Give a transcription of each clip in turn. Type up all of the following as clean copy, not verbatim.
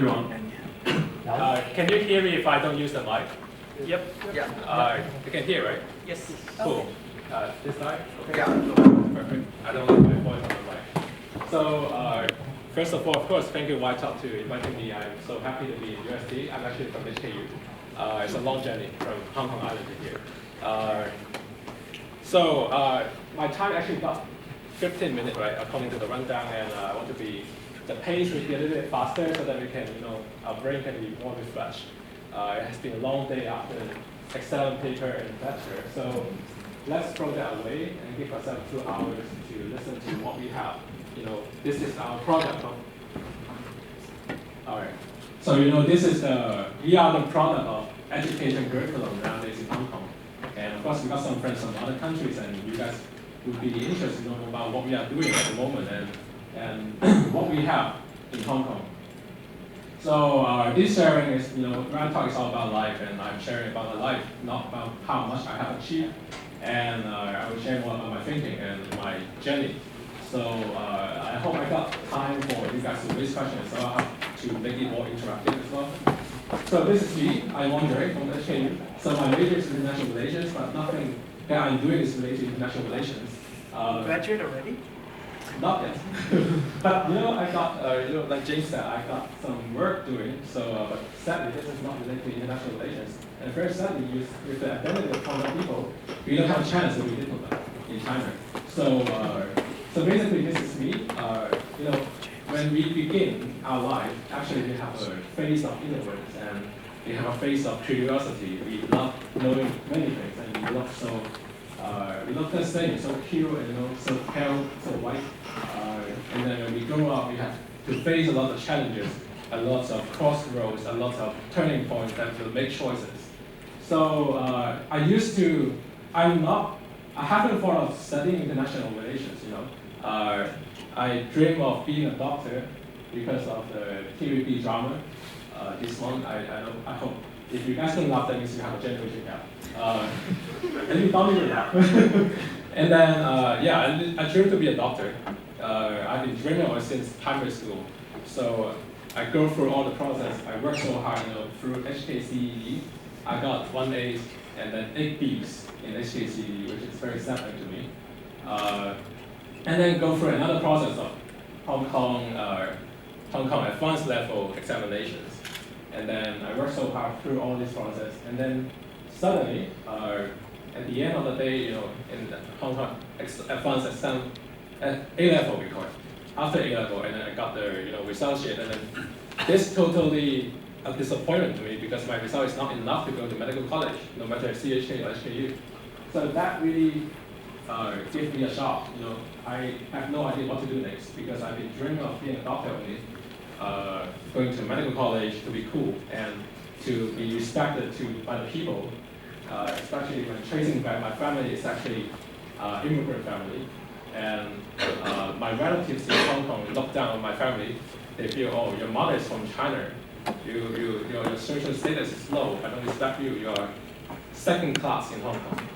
everyone. Can you hear me if I don't use the mic? Yep. Yeah. You can hear, right? Yes. Cool. This side? Okay. Yeah. Perfect. I don't like my voice on the mic. So, first of all, of course, thank you, White Top, to inviting me. I'm so happy to be in UST. I'm actually from HKU. It's a long journey from Hong Kong Island to here. My time actually got 15 minutes, right, according to the rundown, and I want to be, the pace will be a little bit faster so that we can, our brain can be more refreshed. It has been a long day after Excel paper and lecture, so let's throw that away and give ourselves 2 hours to listen to what we have. This is our product. All right. So this is we are the product of education curriculum nowadays in Hong Kong, and of course we got some friends from other countries, and you guys would be interested to know about what we are doing at the moment and what we have in Hong Kong. So this sharing is, Grand Talk is all about life, and I'm sharing about my life, not about how much I have achieved, and I will share more about my thinking and my journey. So I hope I got time for you guys to raise questions, so I'll have to make it more interactive as well. So this is me, I'm Andre from HKU. So my major is international relations, but nothing that I'm doing is related to international relations. Graduate already? Not yet. But I got, like James said, I got some work doing, so, but sadly this is not related to international relations. And very sadly, with the identity of Hong Kong people, we don't have a chance to be diplomat in China. So basically this is me. When we begin our life, actually we have a phase of innocence and we have a phase of curiosity. We love knowing many things, and we love just saying so pure and so pale, so white. And then when we grow up, we have to face a lot of challenges, a lot of crossroads, a lot of turning points that will make choices. So I haven't thought of studying international relations. I dream of being a doctor because of the TVB drama. This one, I hope. If you guys don't laugh, that means you have a generation gap. And you don't even laugh. And then, I dream to be a doctor. I've been dreaming of it since primary school. So I go through all the process. I work so hard, through HKCE. I got 1 A and then 8 Bs in HKCE, which is very sad to me. And then go through another process of Hong Kong advanced level examinations. And then I worked so hard through all this process. And then suddenly, at the end of the day, in Hong Kong advanced exam, at A level we call it. After A level, and then I got the result sheet, and then this totally a disappointment to me because my result is not enough to go to medical college, no matter CHK or HKU. So that really gave me a shock. I have no idea what to do next because I've been dreaming of being a doctor only, going to medical college to be cool and to be respected by the people, especially when tracing back my family is actually immigrant family, and my relatives in Hong Kong look down on my family. They feel, oh, your mother is from China. Your social status is low. I don't respect you. You are second class in Hong Kong.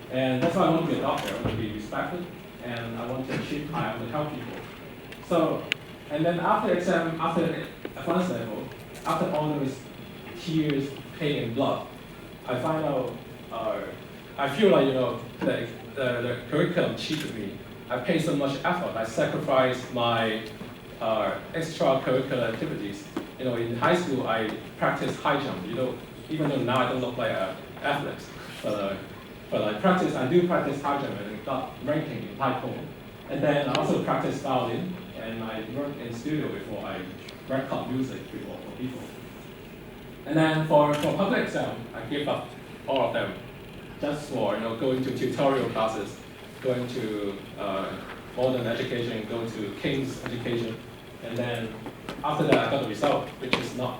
And that's why I want to be a doctor. I want to be respected, and I want to achieve high. I want to help people. So, and then after exam, after advanced level, after all those tears, pain, and blood, I find out, I feel like, the curriculum cheated me. I paid so much effort. I sacrificed my extracurricular activities. In high school, I practiced high jump. Even though now I don't look like an athlete, but I do practice high jump and got ranking in Taekwondo. And then I also practiced violin, and I worked in studio before. I record music before for people. And then for public exam, I gave up all of them, just for going to tutorial classes, going to modern education, going to King's education, and then after that I got the result, which is not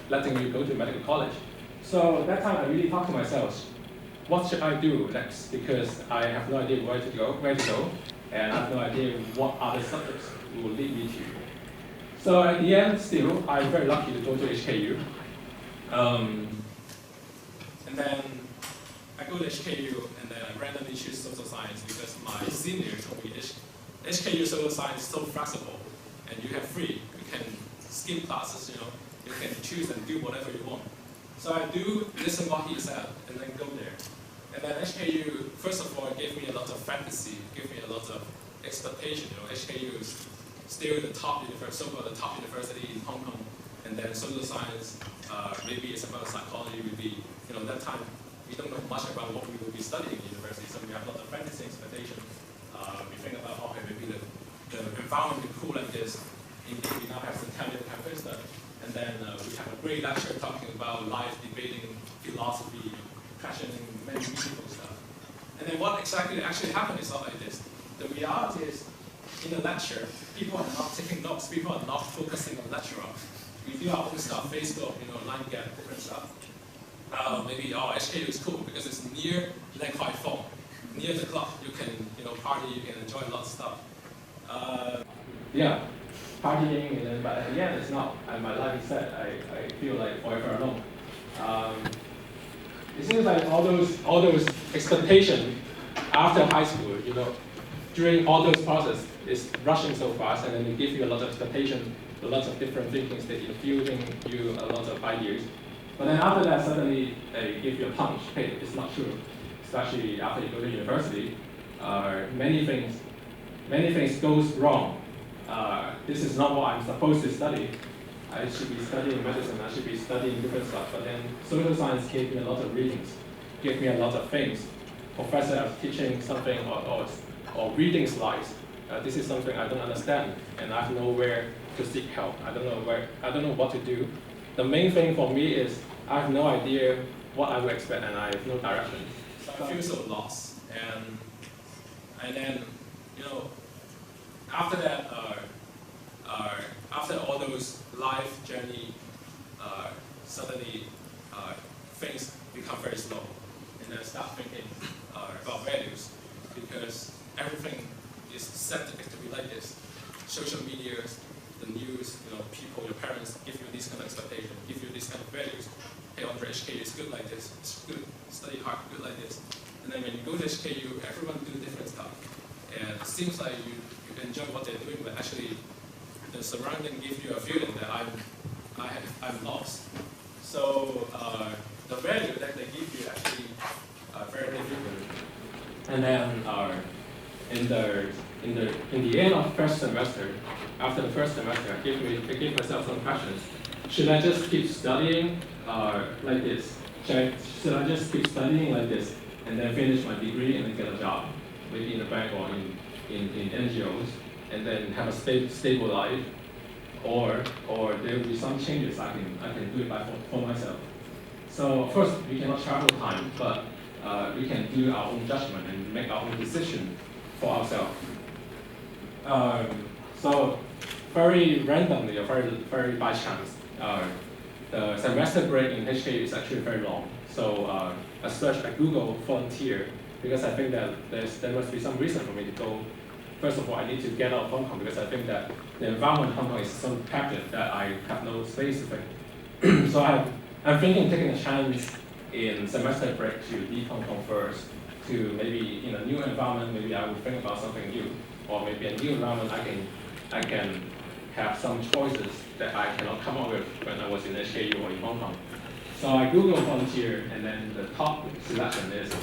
letting me go to medical college. So that time I really talked to myself, what should I do next? Because I have no idea where to go, and I have no idea what other subjects will lead me to. So at the end, still, I'm very lucky to go to HKU. And then I go to HKU, and then I randomly choose social science because my senior told me HKU social science is so flexible, and you have free. You can skip classes, choose and do whatever you want. So I do listen what he said and then go there. And then HKU, first of all, gave me a lot of fantasy, gave me a lot of expectation. HKU is still the top university, so-called the top university in Hong Kong. And then social science, maybe it's about psychology, maybe, that time we don't know much about what we will be studying in university, so we have a lot of fantasy expectation. We think about, okay, maybe the environment will be cool like this. Indeed, we now have some Italian campus, and then we have a great lecture talking about life, debating, philosophy, questioning many meaningful stuff. And then what exactly actually happened is not like this. The reality is, in the lecture, people are not taking notes, people are not focusing on lecturer. We do our own stuff, Facebook, line gap, different stuff. Maybe, HKU is cool because it's near Lang Kwai Fong, near the club. You can, party, you can enjoy a lot of stuff. Partying, and then, but at the end, it's not. My life is set. I feel like forever alone. It seems like all those expectations after high school, during all those processes, is rushing so fast, and then they give you a lot of expectation, a lot of different thinkings that infusing you a lot of ideas. But then after that, suddenly they give you a punch. Hey, it's not true. Especially after you go to university, many things goes wrong. This is not what I'm supposed to study. I should be studying medicine. I should be studying different stuff. But then social science gave me a lot of readings, gave me a lot of things. Professor was teaching something or reading slides. This is something I don't understand, and I have nowhere to seek help. I don't know what to do. The main thing for me is I have no idea what I would expect, and I have no direction. So I feel so lost. And then, after that, after all those life journey, suddenly things become very slow, and then I start thinking about values, because everything is set to be like this. Social media, the news, people, your parents give you these kind of expectations, give you these kind of values. Hey, Andre, HKU is good like this. It's good. Study hard, good like this. And then when you go to HKU, everyone do different stuff, and it seems like you enjoy what they're doing, but actually the surrounding gives you a feeling that I'm lost. So the value that they give you actually are very different. And then in the end of first semester, after the first semester, I gave myself some questions. Should I just keep studying like this? Should I just keep studying like this and then finish my degree and then get a job, maybe in a bank or in NGOs, and then have a stable life, or there will be some changes I can do it for myself. So of course we cannot travel time, but we can do our own judgment and make our own decision for ourselves. So very randomly or very by chance, the semester break in HK is actually very long. So I searched at Google volunteer, because I think that there must be some reason for me to go. First of all, I need to get out of Hong Kong, because I think that the environment in Hong Kong is so captive that I have no space to think. So I'm thinking taking a chance in semester break to leave Hong Kong first, to maybe in a new environment, maybe I will think about something new, or maybe a new environment I can have some choices that I cannot come up with when I was in HKU or in Hong Kong. So I Googled volunteer, and then the top selection is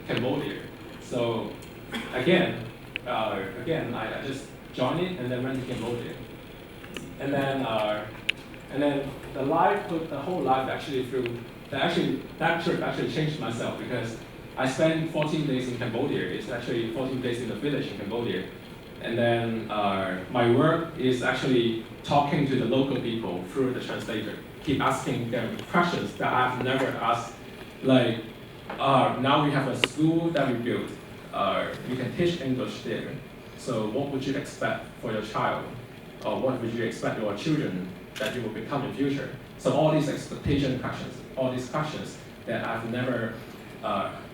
Cambodia. So again, I just joined it and then went to Cambodia. And then the whole life actually that trip actually changed myself, because I spent 14 days in Cambodia. It's actually 14 days in the village in Cambodia. And then my work is actually talking to the local people through the translator, keep asking them questions that I've never asked. Like, now we have a school that we built. You can teach English there. So what would you expect for your child? Or what would you expect your children that you will become in future? So all these expectation questions, all these questions that I've never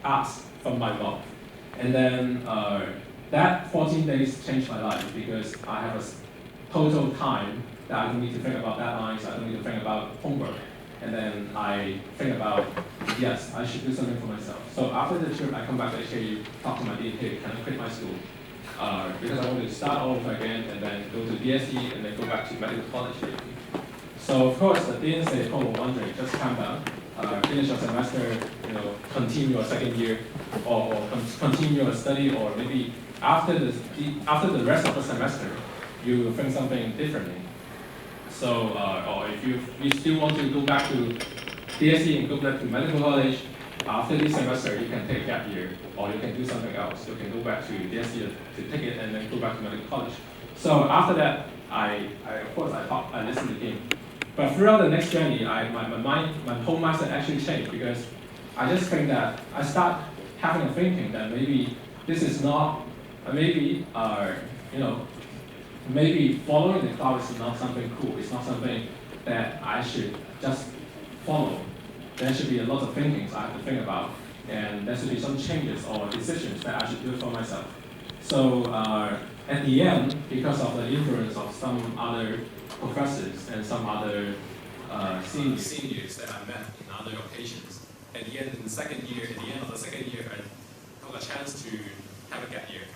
asked from my mom. And then that 14 days changed my life, because I have a total time that I don't need to think about deadlines, I don't need to think about homework. And then I think about, yes, I should do something for myself. So after the trip, I come back to HKU, talk to my dean, hey, can I quit my school? Because I wanted to start all over again, and then go to BSc, and then go back to medical college. So of course, the dean said, "Oh, wondering, just calm down, finish your semester, continue your second year, or continue your study, or maybe after the rest of the semester, you will think something differently. So, or if you still want to go back to DSE and go back to medical college, after this semester, you can take a gap year, or you can do something else. You can go back to DSE to take it and then go back to medical college." So after that, I listened to him. But throughout the next journey, my whole mindset actually changed, because I just think that I start having a thinking that maybe this is not, maybe following the cloud is not something cool. It's not something that I should just follow. There should be a lot of thinkings I have to think about, and there should be some changes or decisions that I should do for myself. So at the end, because of the influence of some other professors and some other seniors that I met in other occasions, at the end of the second year, I got a chance to have a gap year.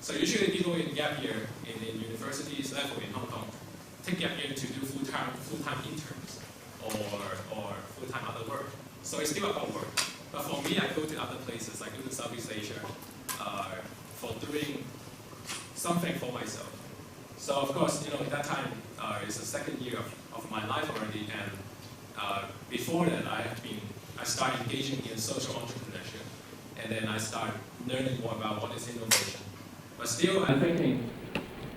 So usually people in gap year in universities level in Hong Kong take gap year to do full-time interns or full-time other work. So it's still about work. But for me, I go to other places. I go to Southeast Asia for doing something for myself. So of course, at that time, it's the second year of my life already, and before that, I started engaging in social entrepreneurship, and then I started learning more about what is innovation. But still, I'm thinking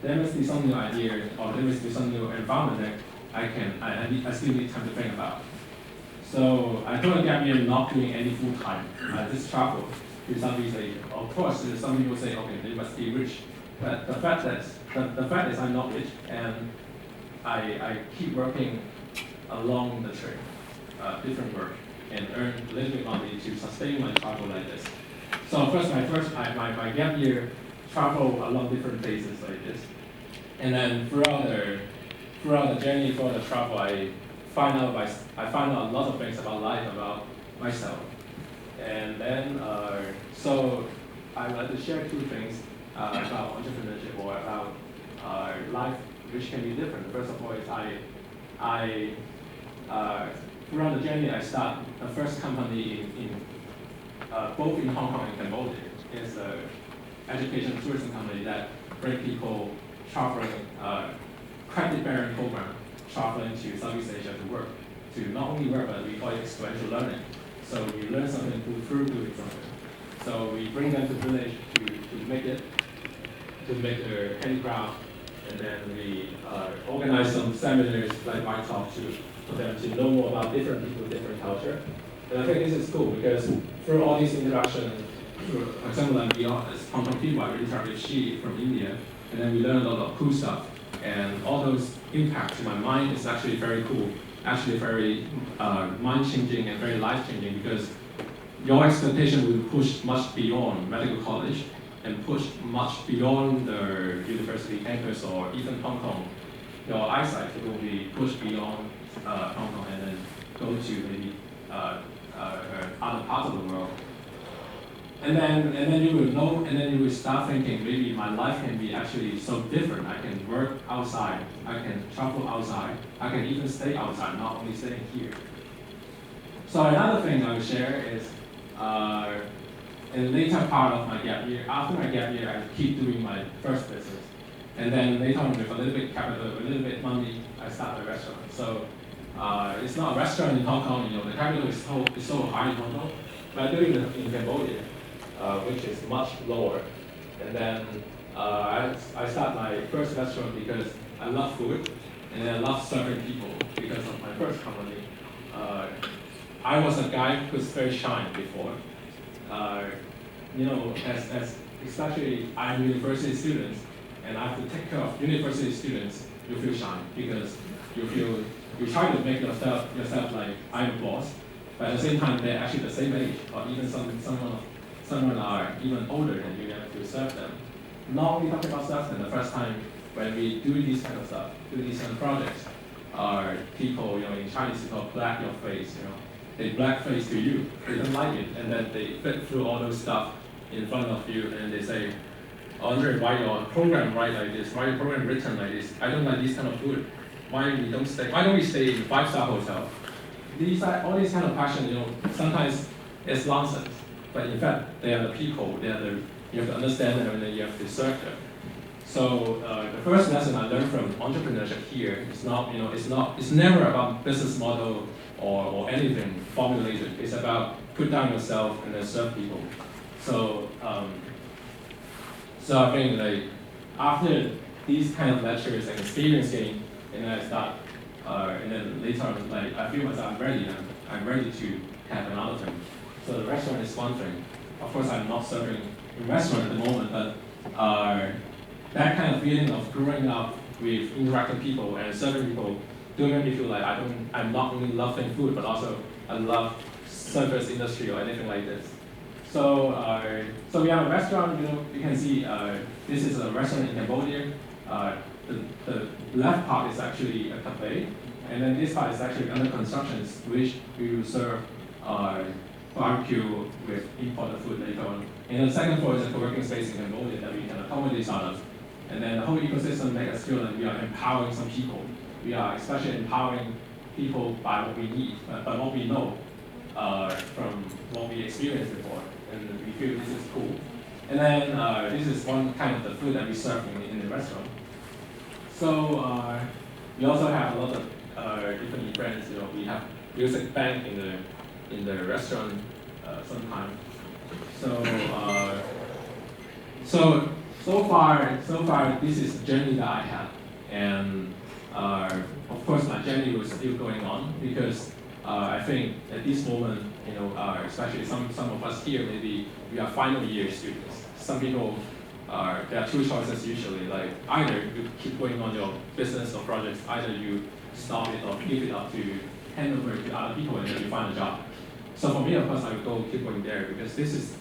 there must be some new idea, or there must be some new environment that I still need time to think about. So I took a gap year not doing any full time. I just traveled to Southeast Asia. Of course, some people say, okay, they must be rich. But the fact is I'm not rich, and I keep working along the trip, different work, and earn a little bit money to sustain my travel like this. So of course, my gap year travel along different places like this, and then throughout the journey, throughout the travel, I find out a lot of things about life, about myself, and then so I would like to share two things about entrepreneurship or about life, which can be different. First of all, is I throughout the journey, I start the first company in both in Hong Kong and Cambodia. It's an education tourism company that bring people traveling, credit-bearing program, traveling to Southeast Asia to work, to not only work, but we call it experiential learning. So you learn something through doing something. So we bring them to the village to make their handicraft, and then we organize some seminars like my talk for them to know more about different people, different culture. And I think this is cool because through all these interactions, for example, like as Hong Kong people, I really start with She from India, and then we learn a lot of cool stuff. And all those impacts in my mind is actually very cool, actually very mind-changing and very life-changing, because your expectation will push much beyond medical college and push much beyond the university campus or even Hong Kong. Your eyesight will be pushed beyond Hong Kong and then go to maybe other parts of the world. And then you will know, and then you will start thinking, maybe my life can be actually so different. I can work outside, I can travel outside, I can even stay outside, not only staying here. So another thing I will share is, in the later part of my gap year, after my gap year, I keep doing my first business. And then later on, with a little bit capital, a little bit money, I start a restaurant. So it's not a restaurant in Hong Kong, the capital is so high in Hong Kong, but I'm doing it in Cambodia, which is much lower. And then I start my first restaurant because I love food, and then I love serving people because of my first company. I was a guy who's very shy before. As especially I'm university students, and I have to take care of university students, you feel shy because you try to make yourself like I'm a boss, but at the same time they're actually the same age, or even someone are even older than you have to serve them. Not only talking about stuff, and the first time when we do this kind of stuff, do these kind of projects, people, in Chinese it's called black your face, they blackface to you, they don't like it, and then they flip through all those stuff in front of you, and they say, Andre, why your program write like this? Why your program written like this? I don't like this kind of food. why don't we stay in 5-star hotel? All these kind of passion, sometimes it's nonsense, but in fact, they are the people, you have to understand them and then you have to serve them. So the first lesson I learned from entrepreneurship here is it's never about business model or anything formulated. It's about put down yourself and then serve people. So I think after these kind of lectures and experience gain, and then I start, and then later on, I feel myself I'm ready to have another thing. So the restaurant is one thing. Of course, I'm not serving in restaurant at the moment, but that kind of feeling of growing up with interacting people and serving people do make me feel like I'm not only loving food, but also I love service industry or anything like this. So we have a restaurant. You can see this is a restaurant in Cambodia. The left part is actually a cafe, and then this part is actually under construction, which we will serve barbecue with imported food later on. And the second floor is a co-working space in Cambodia that we can accommodate startups. And then the whole ecosystem makes us feel like we are empowering some people. We are especially empowering people by what we need, by what we know from what we experienced before. And we feel this is cool. And then this is one kind of the food that we serve in the restaurant. So we also have a lot of different events. We have music band in the restaurant sometimes. So far this is the journey that I have, and of course my journey was still going on because I think at this moment, especially some of us here, maybe we are final year students. Some people there are two choices usually, like either you keep going on your business or projects, either you stop it or give it up to hand over to other people and then you find a job. So for me, of course, I would keep going there because this is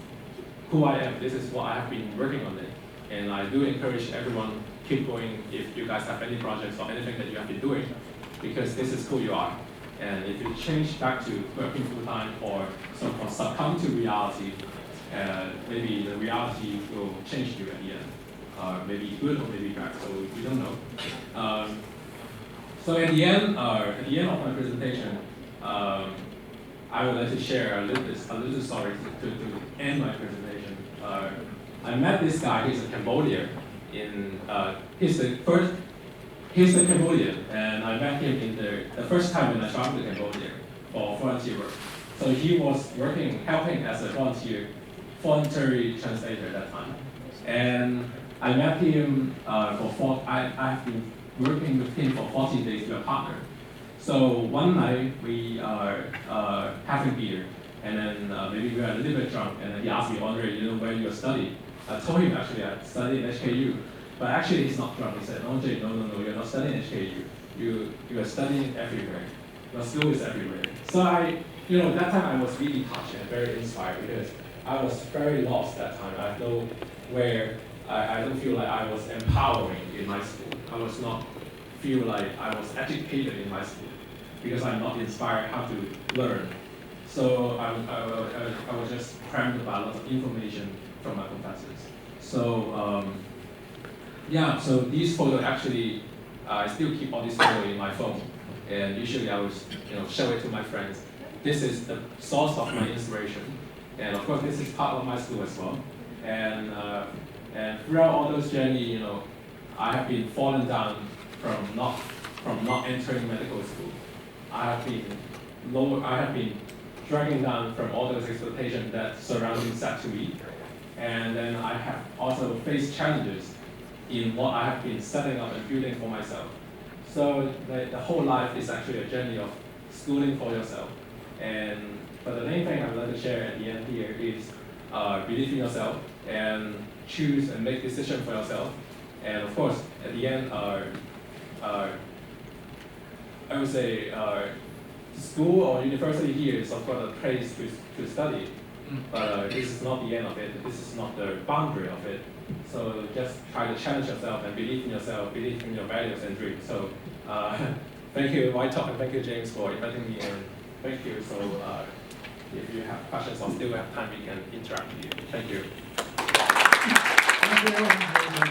who I am. This is what I have been working on it. And I do encourage everyone keep going if you guys have any projects or anything that you have been doing, because this is who you are. And if you change back to working full-time or succumb to reality, maybe the reality will change you at the end. Maybe good or maybe bad, so we don't know. So at the end of my presentation, I would like to share a little story to end my presentation. I met this guy. He's a Cambodian. He's a Cambodian, and I met him in the first time when I traveled to Cambodia for volunteer work. So he was helping as a voluntary translator at that time. And I met him I've been working with him for 14 days to a partner. So one night we are having beer, and then maybe we were a little bit drunk, and then he asked me, Andre, where you study? I told him actually I studied in HKU, but actually he's not drunk. He said, Andre, no, you're not studying HKU. You are studying everywhere. Your school is everywhere. So that time I was really touched and very inspired because I was very lost that time. I don't feel like I was empowering in my school. I was not feel like I was educated in my school because I'm not inspired how to learn. So I was just crammed by a lot of information from my professors. So so these photos actually, I still keep all these photos in my phone, and usually I would show it to my friends. This is the source of my inspiration, and of course this is part of my school as well. And throughout all those journeys, I have been fallen down from not entering medical school. I have been dragging down from all those expectations that surrounding set to me. And then I have also faced challenges in what I have been setting up and building for myself. So the whole life is actually a journey of schooling for yourself. But the main thing I would like to share at the end here is believe in yourself and choose and make decisions for yourself. And of course, at the end, I would say school or university here is of course a place to study, but this is not the end of it. This is not the boundary of it. So just try to challenge yourself and believe in yourself, believe in your values and dreams. So thank you, White Talk, and thank you, James, for inviting me, and thank you. So if you have questions or still have time, we can interact with you. Thank you. Thank you.